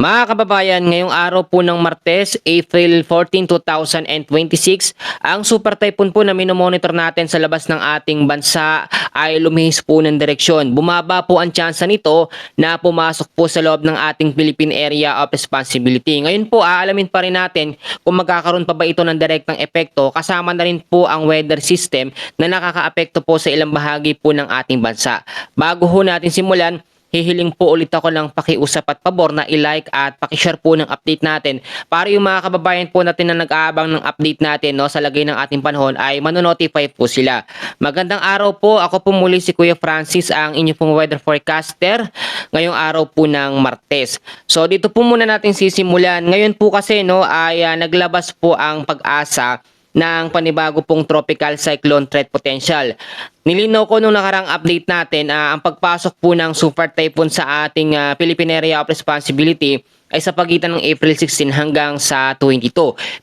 Mga kababayan, ngayong araw po ng Martes, April 14, 2026, ang super typhoon po na minomonitor natin sa labas ng ating bansa ay lumihis po ng direksyon. Bumaba po ang tsansa nito na pumasok po sa loob ng ating Philippine Area of Responsibility. Ngayon po, aalamin pa rin natin kung magkakaroon pa ba ito ng direktang epekto, kasama na rin po ang weather system na nakakaapekto po sa ilang bahagi po ng ating bansa. Bago ho natin simulan, hihiling po ulit ako ng pakiusap at pabor na i-like at pakishare po ng update natin para yung mga kababayan po natin na nag-aabang ng update natin sa lagay ng ating panahon ay manonotify po sila. Magandang araw po, ako po muli si Kuya Francis, ang inyong pong weather forecaster ngayong araw po ng Martes. So dito po muna natin sisimulan. Ngayon po kasi ay naglabas po ang Pag-asa ng panibago pong tropical cyclone threat potential. Nilinaw ko nung nakarang update natin, ang pagpasok po ng super typhoon sa ating Philippine Area of Responsibility ay sa pagitan ng April 16 hanggang sa 22.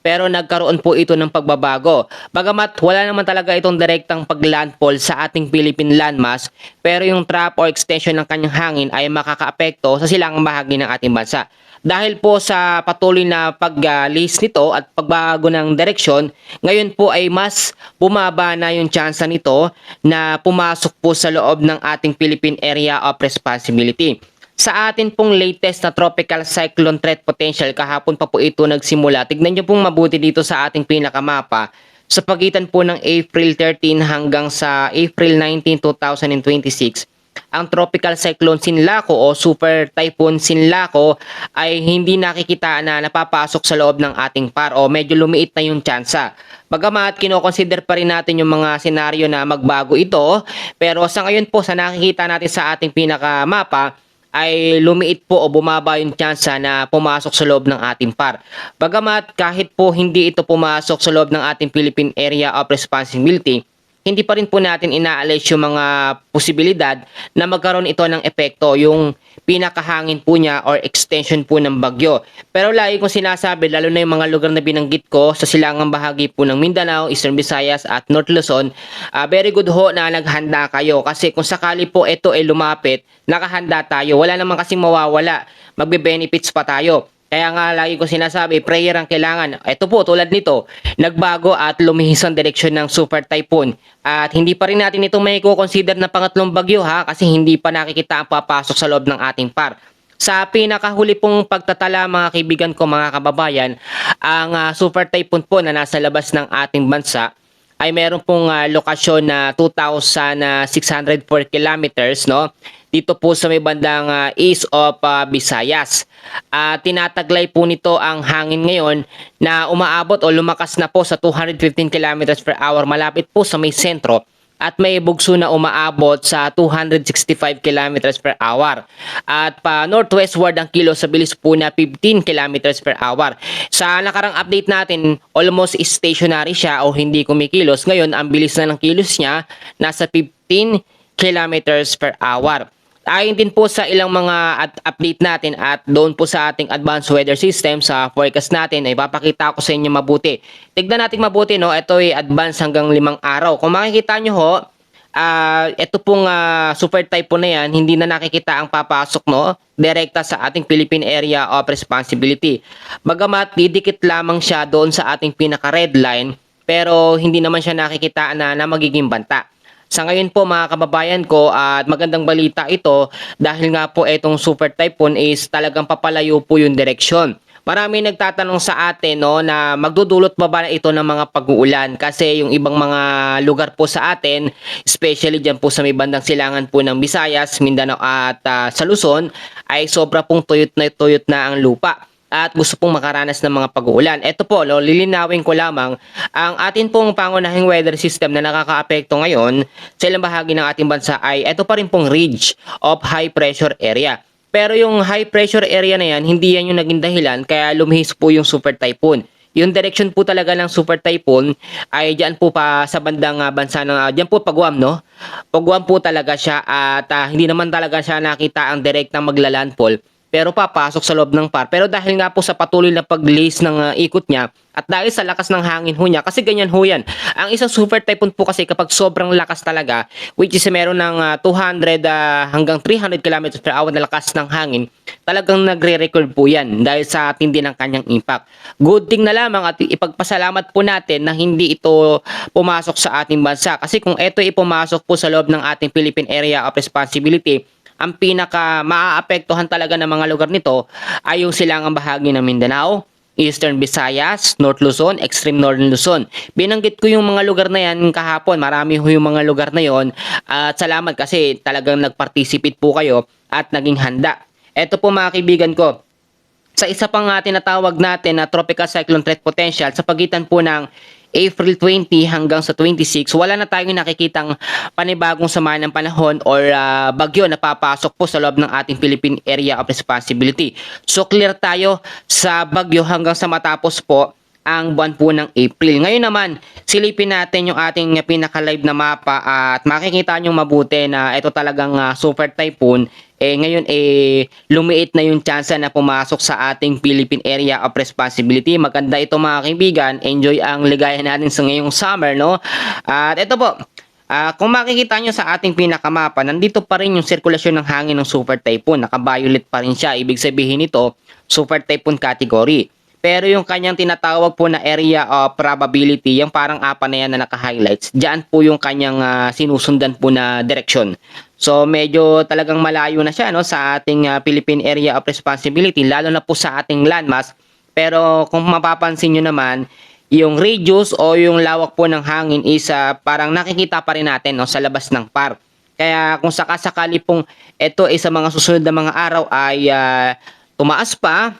Pero nagkaroon po ito ng pagbabago. Bagamat wala naman talaga itong direktang paglandfall sa ating Philippine landmass, pero yung trap or extension ng kanyang hangin ay makakaapekto sa silangang bahagi ng ating bansa. Dahil po sa patuloy na pag-list nito at pagbago ng direksyon, ngayon po ay mas bumaba na yung tsansa nito na pumasok po sa loob ng ating Philippine Area of Responsibility. Sa atin pong latest na tropical cyclone threat potential, kahapon pa po ito nagsimula. Tignan nyo pong mabuti dito sa ating pinakamapa. Sa pagitan po ng April 13 hanggang sa April 19, 2026, ang tropical cyclone Sinlaco o super typhoon Sinlaco ay hindi nakikita na napapasok sa loob ng ating PAR o medyo lumiit na yung tsansa. Bagamat kinoconsider pa rin natin yung mga senaryo na magbago ito, pero sa ngayon po sa nakikita natin sa ating pinakamapa ay lumiit po o bumaba yung tsansa na pumasok sa loob ng ating PAR. Bagamat kahit po hindi ito pumasok sa loob ng ating Philippine Area of Responsibility, hindi pa rin po natin inaalis yung mga posibilidad na magkaroon ito ng epekto, yung pinakahangin po niya or extension po ng bagyo. Pero lagi kong sinasabi, lalo na yung mga lugar na binanggit ko sa silangang bahagi po ng Mindanao, Eastern Visayas at North Luzon, very good ho na naghanda kayo kasi kung sakali po ito ay lumapit, nakahanda tayo. Wala naman kasing mawawala, magbe-benefits pa tayo. Kaya nga lagi ko sinasabi, prayer ang kailangan. Ito po, tulad nito, nagbago at lumihis ang direksyon ng super typhoon. At hindi pa rin natin ito may consider na pangatlong bagyo kasi hindi pa nakikita ang papasok sa loob ng ating PAR. Sa pinakahuli pong pagtatala mga kaibigan ko, mga kababayan, ang super typhoon po na nasa labas ng ating bansa ay meron pong lokasyon na 2,604 kilometers, no? Dito po sa may bandang east of Visayas. Tinataglay po nito ang hangin ngayon na umaabot o lumakas na po sa 215 kilometers per hour malapit po sa may sentro. At may bugso na umaabot sa 265 kilometers per hour. At pa northwestward ang kilos sa bilis po na 15 kilometers per hour. Sa nakarang update natin, almost stationary siya o hindi kumikilos. Ngayon, ang bilis na ng kilos niya, nasa 15 kilometers per hour. Ayon din po sa ilang mga update natin at doon po sa ating advanced weather system sa forecast natin ay papakita ko sa inyo mabuti. Tignan natin mabuti, no? Ito ay advance hanggang 5 araw. Kung makikita nyo ho, ito pong super typhoon na yan, hindi na nakikita ang papasok, no? Direkta sa ating Philippine Area of Responsibility. Bagamat didikit lamang siya doon sa ating pinaka-red line, pero hindi naman siya nakikita na magiging banta. Sa ngayon po mga kababayan ko, at magandang balita ito dahil nga po itong super typhoon is talagang papalayo po yung direksyon. Marami nagtatanong sa atin na magdudulot ba ito ng mga pag-uulan kasi yung ibang mga lugar po sa atin, especially dyan po sa may bandang silangan po ng Visayas, Mindanao at sa Luzon ay sobra pong tuyot na ang lupa at gusto pong makaranas ng mga pag-uulan. Ito po, lilinawin ko lamang, ang atin pong pangunahing weather system na nakakaapekto ngayon sa ilang bahagi ng ating bansa ay ito pa rin pong ridge of high pressure area. Pero yung high pressure area na yan, hindi yan yung naging dahilan kaya lumihis po yung super typhoon. Yung direction po talaga ng super typhoon ay diyan po pa sa bandang bansa ng diyan po Guam, no? Guam po talaga siya at hindi naman talaga siya nakita ang direktang maglalandfall. pero papasok sa loob ng par. Pero dahil nga po sa patuloy na pag-lace ng ikot niya at dahil sa lakas ng hangin ho niya, kasi ganyan ho yan. Ang isang super typhoon po kasi kapag sobrang lakas talaga, which is meron ng 200 hanggang 300 kilometers per hour na lakas ng hangin, talagang nagre-record po yan dahil sa tindi ng kanyang impact. Good thing na lamang at ipagpasalamat po natin na hindi ito pumasok sa ating bansa. Kasi kung ito ipumasok po sa loob ng ating Philippine Area of Responsibility, ang pinaka maaapektuhan talaga ng mga lugar nito ay yung silangang bahagi ng Mindanao, Eastern Visayas, North Luzon, Extreme Northern Luzon. Binanggit ko yung mga lugar na yan kahapon. Marami ho yung mga lugar na yon. At salamat kasi talagang nag-participate po kayo at naging handa. Ito po mga kaibigan ko, sa isa pang tinatawag natin na tropical cyclone threat potential sa pagitan po ng April 20 hanggang sa 26, wala na tayong nakikitang panibagong sama ng panahon or bagyo na papasok po sa loob ng ating Philippine Area of Responsibility. So clear tayo sa bagyo hanggang sa matapos po ang buwan po ng April. Ngayon naman, silipin natin yung ating pinaka-live na mapa at makikita nyo mabuti na ito talagang super typhoon. Ngayon lumiit na yung chance na pumasok sa ating Philippine Area of Responsibility. Maganda ito mga kaibigan. Enjoy ang ligaya natin sa ngayong summer, no? At ito po, kung makikita nyo sa ating pinakamapa, nandito pa rin yung sirkulasyon ng hangin ng super typhoon. Naka-violet pa rin siya. Ibig sabihin nito, super typhoon category. Pero yung kanyang tinatawag po na area of probability, yung parang apa na yan na naka-highlights, diyan po yung kanyang sinusundan po na direksyon. So medyo talagang malayo na siya, no, sa ating Philippine Area of Responsibility, lalo na po sa ating landmass. Pero kung mapapansin nyo naman, yung radius o yung lawak po ng hangin is parang nakikita pa rin natin, no, sa labas ng par. Kaya kung sakasakali pong ito sa mga susunod na mga araw ay tumaas pa,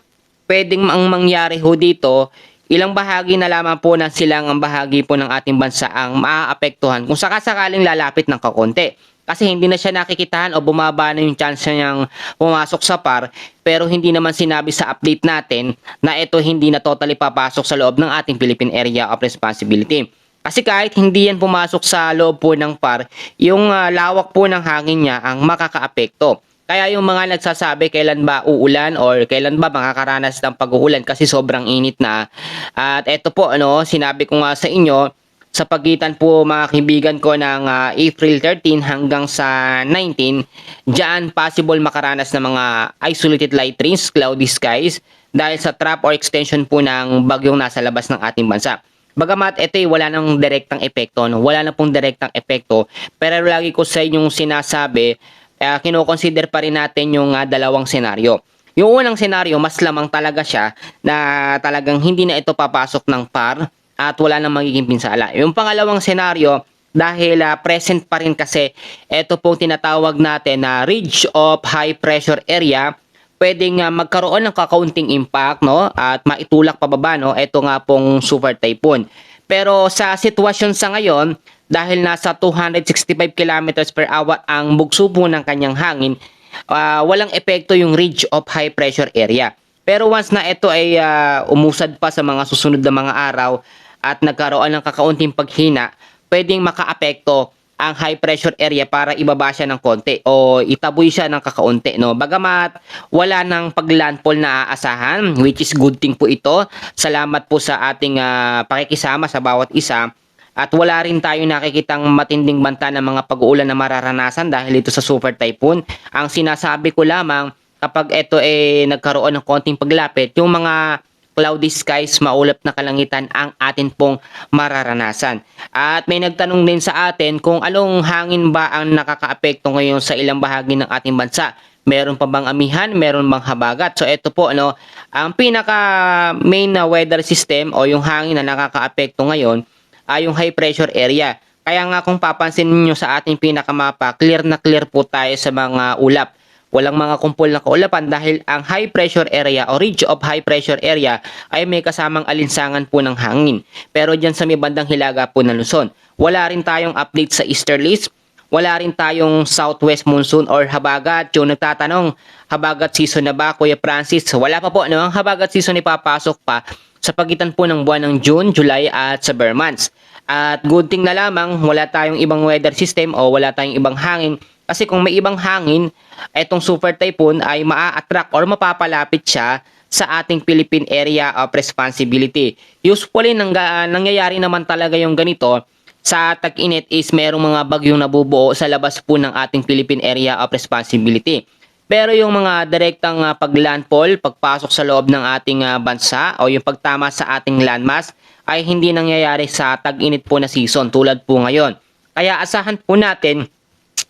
pwedeng mangyari ho dito, ilang bahagi na lamang po ng silangang bahagi po ng ating bansa ang maaapektuhan kung sakasakaling lalapit ng kakonti. Kasi hindi na siya nakikitahan o bumaba na yung chance niyang pumasok sa par, pero hindi naman sinabi sa update natin na ito hindi na totally papasok sa loob ng ating Philippine Area of Responsibility. Kasi kahit hindi yan pumasok sa loob po ng par, yung lawak po ng hangin niya ang makakaapekto. Kaya yung mga nagsasabi kailan ba uulan or kailan ba makakaranas ng pag-uulan kasi sobrang init na. At eto po, sinabi ko nga sa inyo, sa pagitan po mga kaibigan ko ng April 13 hanggang sa 19, diyan possible makaranas ng mga isolated light rains, cloudy skies dahil sa trap or extension po ng bagyong nasa labas ng ating bansa. Bagamat ito wala nang direktang epekto, no? Wala na pong direktang epekto, pero lagi ko sa inyong sinasabi, kino-consider pa rin natin yung dalawang senaryo. Yung unang senaryo, mas lamang talaga siya na talagang hindi na ito papasok ng par at wala nang magiging pinsala. Yung pangalawang senaryo, dahil present pa rin kasi ito pong tinatawag natin na ridge of high pressure area, pwedeng magkaroon ng kakaunting impact, no, at maitulak pababa, no, ito nga pong super typhoon. Pero sa sitwasyon sa ngayon, dahil nasa 265 kilometers per hour ang bugso po ng kanyang hangin, walang epekto yung ridge of high pressure area. Pero once na ito ay umusad pa sa mga susunod na mga araw at nagkaroon ng kakaunting paghina, pwedeng makaapekto ang high pressure area para ibaba siya ng konti o itaboy siya ng kakaunti, no. Bagamat wala nang paglandfall na aasahan, which is good thing po ito. Salamat po sa ating pakikisama sa bawat isa. At wala rin tayo nakikitang matinding banta ng mga pag-uulan na mararanasan dahil ito sa super typhoon. Ang sinasabi ko lamang, kapag ito nagkaroon ng konting paglapit, yung mga cloudy skies, maulap na kalangitan ang atin pong mararanasan. At may nagtanong din sa atin kung anong hangin ba ang nakakaapekto ngayon sa ilang bahagi ng ating bansa. Meron pa bang amihan? Meron bang habagat? So ito po, ang pinaka main na weather system o yung hangin na nakakaapekto ngayon ay yung high pressure area. Kaya nga kung papansin niyo sa ating pinakamapa, clear na clear po tayo sa mga ulap. Walang mga kumpol na kaulapan dahil ang high pressure area o ridge of high pressure area ay may kasamang alinsangan po ng hangin. Pero dyan sa may bandang hilaga po ng Luzon, wala rin tayong update sa easterlies, wala rin tayong southwest monsoon or habagat. Yung nagtatanong, habagat season na ba, Kuya Francis? Wala pa po, no? Ang habagat season ay papasok pa sa pagitan po ng buwan ng June, July at sa bare months. At good thing na lamang, wala tayong ibang weather system o wala tayong ibang hangin Kasi kung may ibang hangin, itong super typhoon ay maa-attract or mapapalapit siya sa ating Philippine Area of Responsibility. Usually, nangyayari naman talaga yung ganito sa tag-init is merong mga bagyong nabubuo sa labas po ng ating Philippine Area of Responsibility. Pero yung mga direktang paglandfall, pagpasok sa loob ng ating bansa o yung pagtama sa ating landmass ay hindi nangyayari sa tag-init po na season tulad po ngayon. Kaya asahan po natin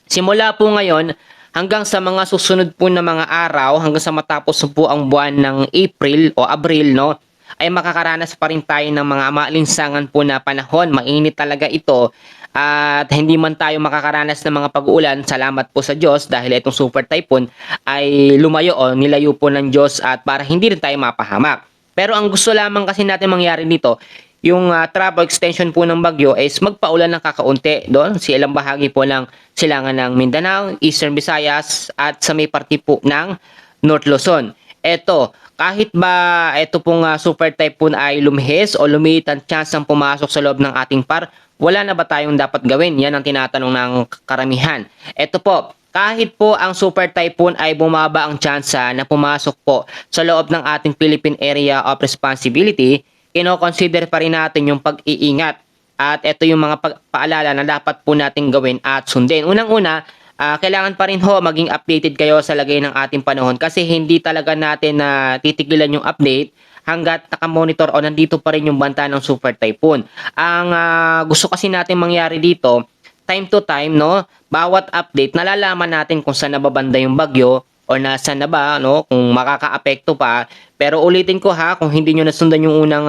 simula po ngayon hanggang sa mga susunod po na mga araw, hanggang sa matapos po ang buwan ng April o Abril, no, ay makakaranas pa rin tayo ng mga maalinsangan po na panahon. Mainit talaga ito at hindi man tayo makakaranas ng mga pag-uulan. Salamat po sa Diyos dahil itong super typhoon ay lumayo o nilayo po ng Diyos at para hindi rin tayo mapahamak. Pero ang gusto lamang kasi natin mangyari dito, yung travel extension po ng bagyo is magpaulan ng kakaunti doon sa ilang bahagi po ng silangan ng Mindanao, Eastern Visayas at sa may parte po ng North Luzon. Eto, kahit ba ito pong super typhoon ay lumihis o lumiit ang chance ng pumasok sa loob ng ating par, wala na ba tayong dapat gawin? Yan ang tinatanong ng karamihan. Eto po, kahit po ang super typhoon ay bumaba ang tsansa na pumasok po sa loob ng ating Philippine Area of Responsibility, kino-consider pa rin natin yung pag-iingat. At ito yung mga paalala na dapat po natin gawin at sundin. Unang-una, kailangan pa rin ho maging updated kayo sa lagay ng ating panahon kasi hindi talaga natin na titigilan yung update hanggat nakamonitor o nandito pa rin yung banta ng super typhoon. Ang gusto kasi natin mangyari dito, time to time, no, bawat update, nalalaman natin kung saan nababanda yung bagyo o nasa na ba, no, kung makakaapekto pa. Pero ulitin ko ha, kung hindi nyo nasundan yung unang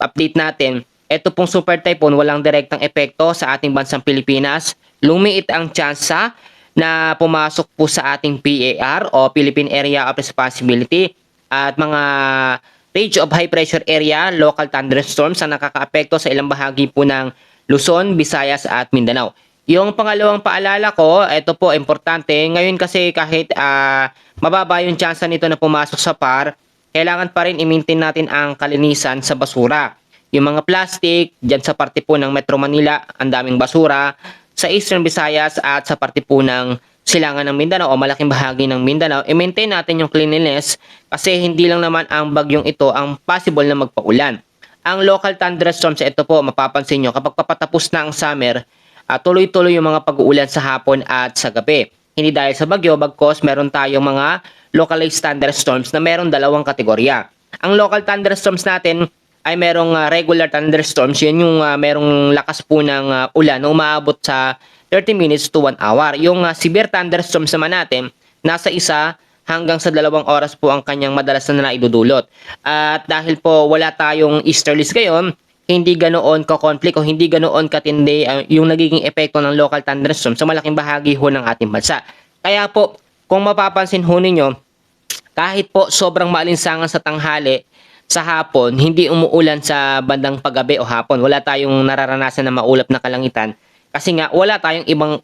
update natin, ito pong super typhoon walang direktang epekto sa ating bansang Pilipinas. Lumiit ang tsansa na pumasok po sa ating PAR o Philippine Area of Responsibility at mga range of high pressure area, local thunderstorms ang nakakaapekto sa ilang bahagi po ng Luzon, Visayas at Mindanao. Yung pangalawang paalala ko, ito po importante. Ngayon kasi kahit mababa yung chance nito na pumasok sa par, kailangan pa rin i-maintain natin ang kalinisan sa basura. Yung mga plastic, dyan sa parte po ng Metro Manila, ang daming basura. Sa Eastern Visayas at sa parte po ng silangan ng Mindanao o malaking bahagi ng Mindanao, i-maintain natin yung cleanliness kasi hindi lang naman ang bagyong ito ang possible na magpaulan. Ang local thunderstorms, ito po, mapapansin nyo, kapag papatapos na ang summer, tuloy-tuloy yung mga pag-uulan sa hapon at sa gabi. Hindi dahil sa bagyo, bagkos meron tayong mga localized thunderstorms na meron dalawang kategorya. Ang local thunderstorms natin ay merong regular thunderstorms. Yan yung merong lakas po ng ulan na umaabot sa 30 minutes to 1 hour. Yung severe thunderstorms naman natin, nasa 1 hanggang sa 2 oras po ang kanyang madalas na naidudulot. At dahil po wala tayong easterlies ngayon, hindi ganoon ka-conflict o hindi ganoon katindi yung nagiging epekto ng local thunderstorm sa malaking bahagi ho ng ating bansa. Kaya po, kung mapapansin ho ninyo, kahit po sobrang maalinsangan sa tanghali, sa hapon, hindi umuulan sa bandang paggabi o hapon. Wala tayong nararanasan na maulap na kalangitan. Kasi nga, wala tayong ibang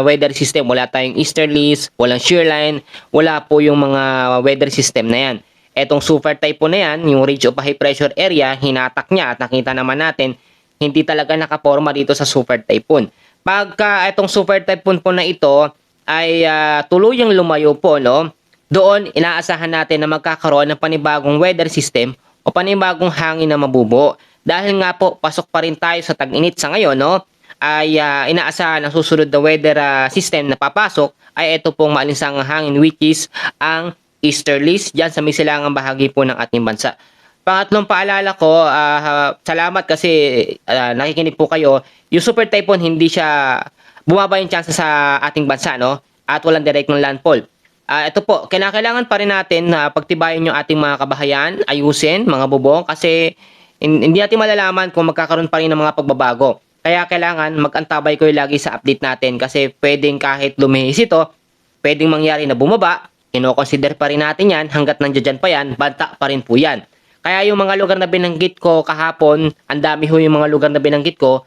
weather system. Wala tayong easterlies, walang shear line, wala po yung mga weather system na yan. Etong super typhoon na yan, yung range of high pressure area, hinatak niya at nakita naman natin, hindi talaga nakaporma dito sa super typhoon. Pagka itong super typhoon po na ito ay tuluyang lumayo po, no? Doon, inaasahan natin na magkakaroon ng panibagong weather system o panibagong hangin na mabubuo. Dahil nga po, pasok pa rin tayo sa tag-init sa ngayon, no? Ay inaasahan ang susunod na weather system na papasok ay ito pong maalinsangang hangin which is ang easterlies dyan sa may silangang bahagi po ng ating bansa. Pangatlong paalala ko, salamat kasi nakikinig po kayo. Yung super typhoon hindi siya bumaba yung chance sa ating bansa, no? At walang direct ng landfall. Ito po, kailangan pa rin natin na pagtibayin yung ating mga kabahayan, ayusin mga bubong kasi hindi natin malalaman kung magkakaroon pa rin ng mga pagbabago. Kaya kailangan mag-antabay ko lagi sa update natin kasi pwedeng kahit lumihis ito, pwedeng mangyari na bumaba, kino-consider pa rin natin yan hanggat nandiyan pa yan, banta pa rin po yan. Kaya yung mga lugar na binanggit ko kahapon, ang dami ho yung mga lugar na binanggit ko,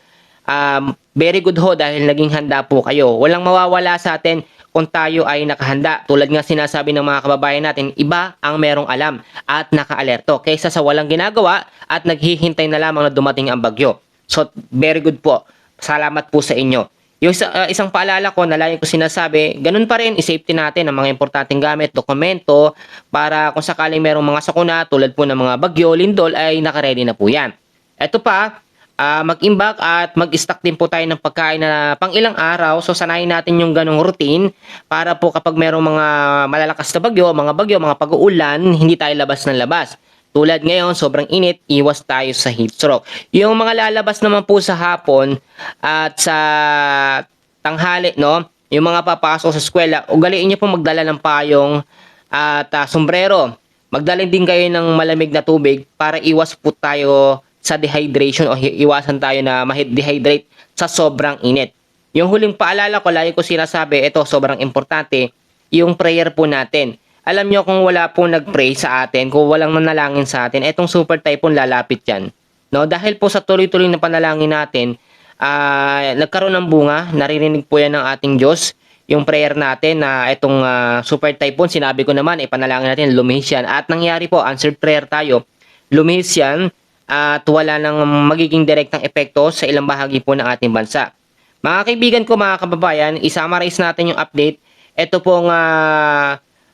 very good ho dahil naging handa po kayo. Walang mawawala sa atin kung tayo ay nakahanda. Tulad nga sinasabi ng mga kababayan natin, iba ang merong alam at naka-alerto kaysa sa walang ginagawa at naghihintay na lamang na dumating ang bagyo. So, very good po. Salamat po sa inyo. Yung isang paalala ko na lagi ko sinasabi, ganun pa rin, i-safety natin ang mga importanteng gamit, dokumento, para kung sakaling merong mga sakuna tulad po ng mga bagyo, lindol, ay nakaredy na po yan. Ito pa, mag-imbak at mag-stock din po tayo ng pagkain na pang ilang araw. So sanayin natin yung ganong routine para po kapag merong mga malalakas na bagyo, mga pag-uulan, hindi tayo labas ng labas. Tulad ngayon, sobrang init, iwas tayo sa heat stroke. Yung mga lalabas naman po sa hapon at sa tanghali, no? Yung mga papasok sa eskwela, ugaliin niyo po magdala ng payong at sombrero. Magdala din kayo ng malamig na tubig para iwas po tayo sa dehydration o iwasan tayo na ma-dehydrate sa sobrang init. Yung huling paalala ko, lagi ko sinasabi, ito sobrang importante, yung prayer po natin. Alam nyo kung wala pong nag-pray sa atin, kung walang nanalangin sa atin, etong super typhoon lalapit yan. No? Dahil po sa tuloy-tuloy na panalangin natin, nagkaroon ng bunga, naririnig po yan ng ating Diyos, yung prayer natin na itong super typhoon, sinabi ko naman, ipanalangin natin, lumihis yan. At nangyari po, answered prayer tayo, lumihis yan at wala nang magiging direktang epekto sa ilang bahagi po ng ating bansa. Mga kaibigan ko, mga kababayan, i-summarize natin yung update. Ito pong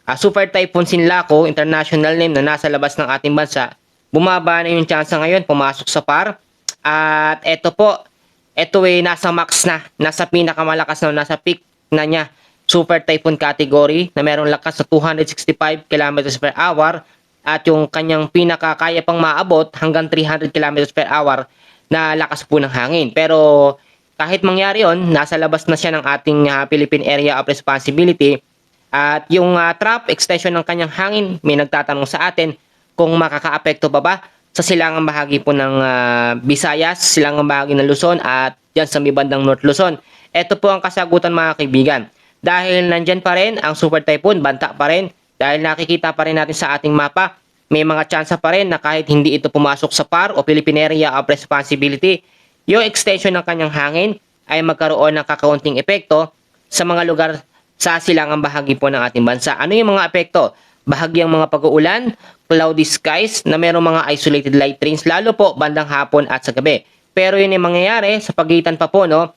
Super Typhoon Sinlaco, international name na nasa labas ng ating bansa, bumaba na yung chance ngayon, pumasok sa par. At ito po, ito ay nasa max na, nasa pinakamalakas na, nasa peak na niya. Super Typhoon category na merong lakas na 265 kilometers per hour at yung kanyang pinakakaya pang maabot hanggang 300 kilometers per hour na lakas po ng hangin. Pero kahit mangyari yon, nasa labas na siya ng ating Philippine Area of Responsibility. At yung trap extension ng kanyang hangin, may nagtatanong sa atin kung makakaapekto pa ba sa silangang bahagi po ng Visayas, silangang bahagi ng Luzon at dyan sa may bandang North Luzon. Ito po ang kasagutan mga kaibigan. Dahil nandyan pa rin ang super typhoon, banta pa rin, dahil nakikita pa rin natin sa ating mapa, may mga tsansa pa rin na kahit hindi ito pumasok sa PAR o Philippine Area of Responsibility, yung extension ng kanyang hangin ay magkaroon ng kakaunting epekto sa mga lugar sa silangang bahagi po ng ating bansa. Ano yung mga epekto? Bahagyang mga pag-uulan, cloudy skies na mayroong mga isolated light rains, lalo po bandang hapon at sa gabi. Pero yun ay mangyayari sa pagitan pa po ng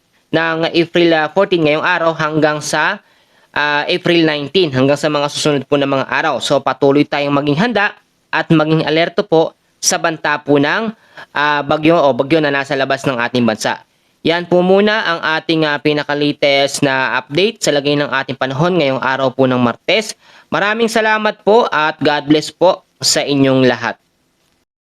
April 14 ngayong araw hanggang sa April 19, hanggang sa mga susunod po na mga araw. So patuloy tayong maging handa at maging alerto po sa banta po ng bagyo na nasa labas ng ating bansa. Yan po muna ang ating pinaka-latest na update sa lagay ng ating panahon ngayong araw po ng Martes. Maraming salamat po at God bless po sa inyong lahat.